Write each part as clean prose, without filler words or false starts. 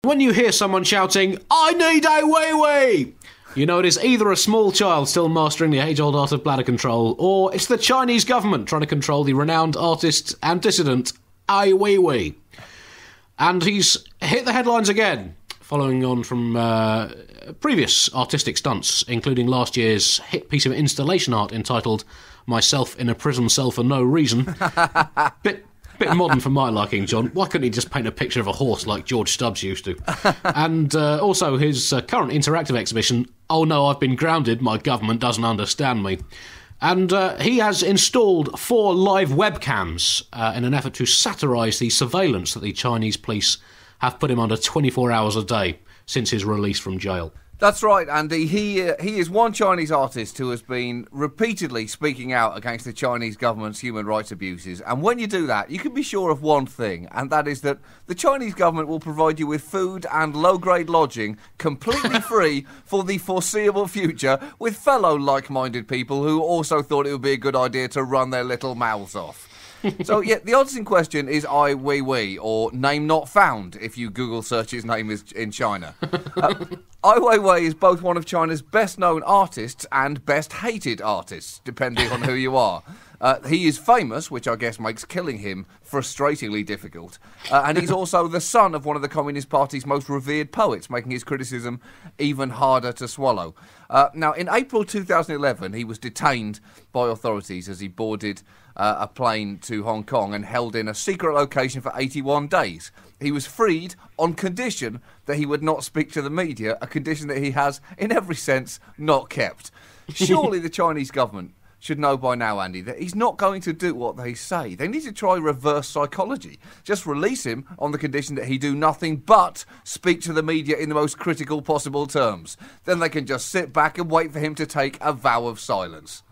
When you hear someone shouting, "I need a wee-wee," you know it is either a small child still mastering the age-old art of bladder control, or it's the Chinese government trying to control the renowned artist and dissident Ai Weiwei. And he's hit the headlines again, following on from previous artistic stunts, including last year's hit piece of installation art entitled "Myself in a Prison Cell for No Reason." Bit modern for my liking, John. Why couldn't he just paint a picture of a horse like George Stubbs used to? And also his current interactive exhibition, "Oh No, I've Been Grounded, My Government Doesn't Understand Me." And he has installed 4 live webcams in an effort to satirise the surveillance that the Chinese police have put him under 24 hours a day since his release from jail. That's right, Andy. He is one Chinese artist who has been repeatedly speaking out against the Chinese government's human rights abuses. And when you do that, you can be sure of one thing, and that is that the Chinese government will provide you with food and low-grade lodging completely free for the foreseeable future with fellow like-minded people who also thought it would be a good idea to run their little mouths off. So, yeah, the artist in question is Ai Weiwei, or Name Not Found, if you Google search his name is in China. Ai Weiwei is both one of China's best-known artists and best-hated artists, depending on who you are. He is famous, which I guess makes killing him frustratingly difficult. And he's also the son of one of the Communist Party's most revered poets, making his criticism even harder to swallow. Now, in April 2011, he was detained by authorities as he boarded a plane to Hong Kong and held in a secret location for 81 days. He was freed on condition that he would not speak to the media, a condition that he has, in every sense, not kept. Surely the Chinese government should know by now, Andy, that he's not going to do what they say. They need to try reverse psychology. Just release him on the condition that he do nothing but speak to the media in the most critical possible terms. Then they can just sit back and wait for him to take a vow of silence.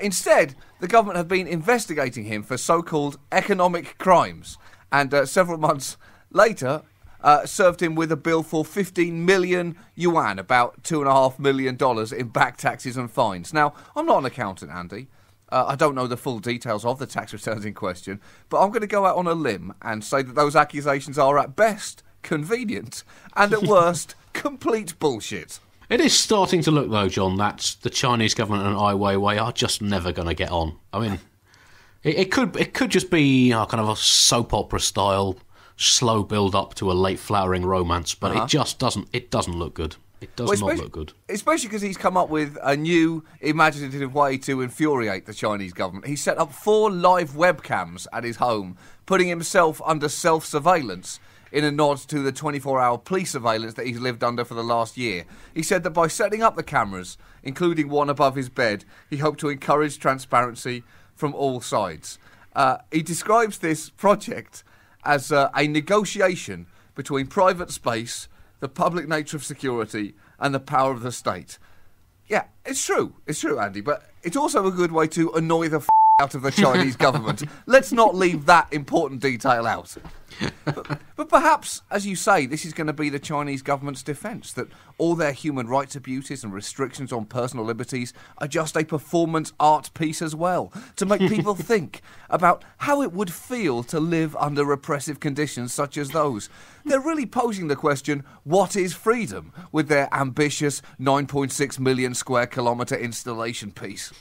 Instead, the government have been investigating him for so-called economic crimes, and several months later served him with a bill for 15 million yuan, about $2.5 million in back taxes and fines. Now, I'm not an accountant, Andy. I don't know the full details of the tax returns in question, but I'm going to go out on a limb and say that those accusations are at best convenient and at worst complete bullshit. It is starting to look, though, John, that the Chinese government and Ai Weiwei are just never going to get on. I mean, it could just be kind of a soap opera style, slow build up to a late flowering romance, but it just doesn't look good. It does not look good. Especially because he's come up with a new imaginative way to infuriate the Chinese government. He set up 4 live webcams at his home, putting himself under self-surveillance in a nod to the 24-hour police surveillance that he's lived under for the last year. He said that by setting up the cameras, including one above his bed, he hoped to encourage transparency from all sides. He describes this project as a negotiation between private space, the public nature of security, and the power of the state. Yeah, it's true, Andy, but it's also a good way to annoy the out of the Chinese government. Let's not leave that important detail out. But perhaps, as you say, this is going to be the Chinese government's defence, that all their human rights abuses and restrictions on personal liberties are just a performance art piece as well, to make people think about how it would feel to live under repressive conditions such as those. They're really posing the question, what is freedom, with their ambitious 9.6 million square kilometre installation piece.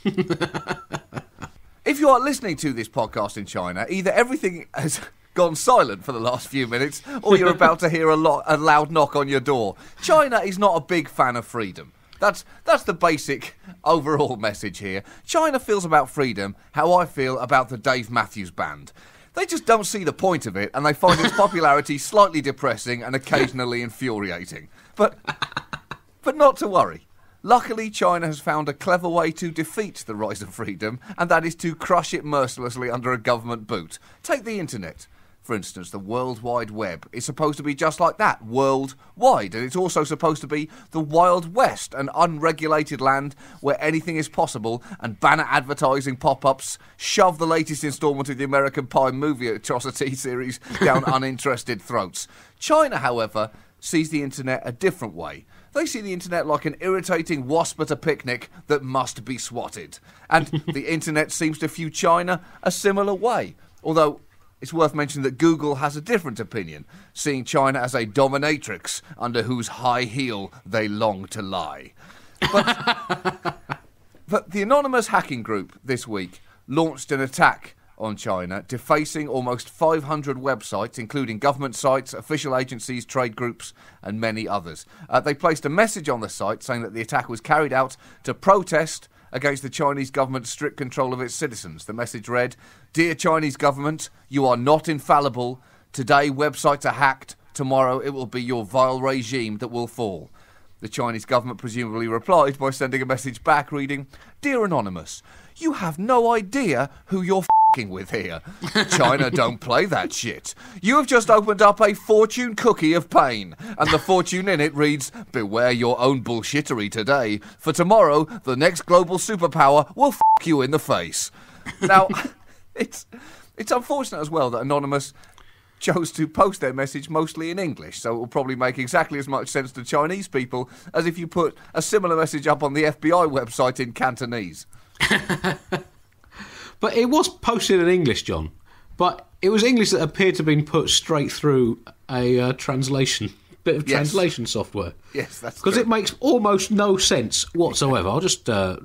If you are listening to this podcast in China, either everything has gone silent for the last few minutes, or you're about to hear a loud knock on your door. China is not a big fan of freedom. That's the basic overall message here. China feels about freedom how I feel about the Dave Matthews Band. They just don't see the point of it, and they find its popularity slightly depressing and occasionally infuriating. But not to worry. Luckily, China has found a clever way to defeat the rise of freedom, and that is to crush it mercilessly under a government boot. Take the internet. For instance, the World Wide Web is supposed to be just like that, worldwide, and it's also supposed to be the Wild West, an unregulated land where anything is possible, and banner advertising pop-ups shove the latest instalment of the American Pie movie atrocity series down uninterested throats. China, however, sees the internet a different way. They see the internet like an irritating wasp at a picnic that must be swatted. And the internet seems to view China a similar way. Although It's worth mentioning that Google has a different opinion, seeing China as a dominatrix under whose high heel they long to lie. But the anonymous hacking group this week launched an attack on China, defacing almost 500 websites, including government sites, official agencies, trade groups, and many others. They placed a message on the site saying that the attack was carried out to protest against the Chinese government's strict control of its citizens. The message read, "Dear Chinese government, you are not infallible. Today websites are hacked. Tomorrow it will be your vile regime that will fall." The Chinese government presumably replied by sending a message back reading, "Dear Anonymous, you have no idea who you're f***ing with here. China don't play that shit. You have just opened up a fortune cookie of pain, and the fortune in it reads, beware your own bullshittery today, for tomorrow the next global superpower will f*** you in the face." Now, it's unfortunate as well that Anonymous chose to post their message mostly in English, so it will probably make exactly as much sense to Chinese people as if you put a similar message up on the FBI website in Cantonese. But it was posted in English, John. But it was English that appeared to have been put straight through a translation software. Yes, that's because true. it makes almost no sense whatsoever. I'll just a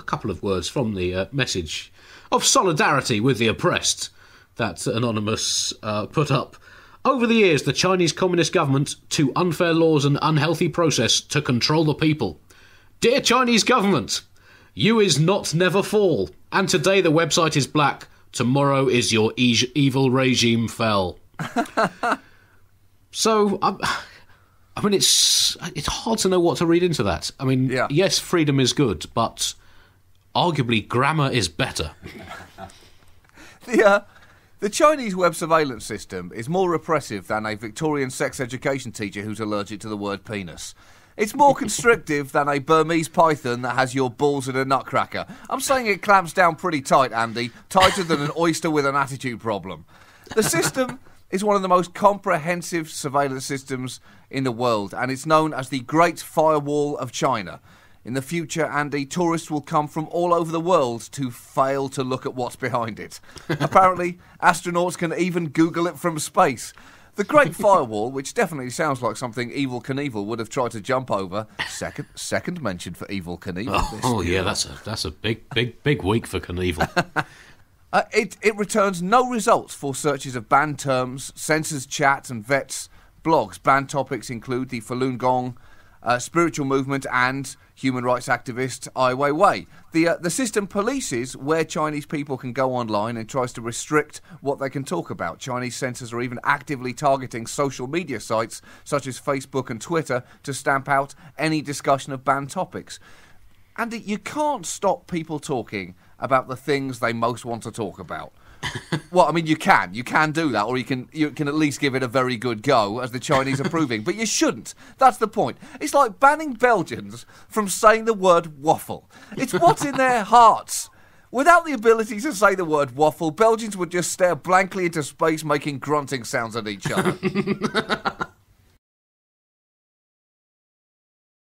couple of words from the message of solidarity with the oppressed that Anonymous put up. Over the years, the Chinese Communist government, to unfair laws and unhealthy process to control the people. Dear Chinese government, you is not never fall, and today the website is black, tomorrow is your evil regime fell. So, I mean, it's hard to know what to read into that. I mean, Yes, freedom is good, but arguably grammar is better. The Chinese web surveillance system is more repressive than a Victorian sex education teacher who's allergic to the word penis. It's more constrictive than a Burmese python that has your balls in a nutcracker. I'm saying it clamps down pretty tight, Andy, tighter than an oyster with an attitude problem. The system is one of the most comprehensive surveillance systems in the world, and it's known as the Great Firewall of China. In the future, Andy, tourists will come from all over the world to fail to look at what's behind it. Apparently, astronauts can even Google it from space. The Great Firewall, which definitely sounds like something Evel Knievel would have tried to jump over. Second mention for Evel Knievel. Oh yeah, that's a big week for Knievel. It returns no results for searches of banned terms, censors chat and vets blogs. Banned topics include the Falun Gong, spiritual movement and human rights activist Ai Weiwei. The system polices where Chinese people can go online and tries to restrict what they can talk about. Chinese censors are even actively targeting social media sites such as Facebook and Twitter to stamp out any discussion of banned topics. And you can't stop people talking about the things they most want to talk about. Well, I mean, you can do that, or you can at least give it a very good go, as the Chinese are proving. But you shouldn't. That's the point. It's like banning Belgians from saying the word waffle. It's what's in their hearts. Without the ability to say the word waffle, Belgians would just stare blankly into space, making grunting sounds at each other.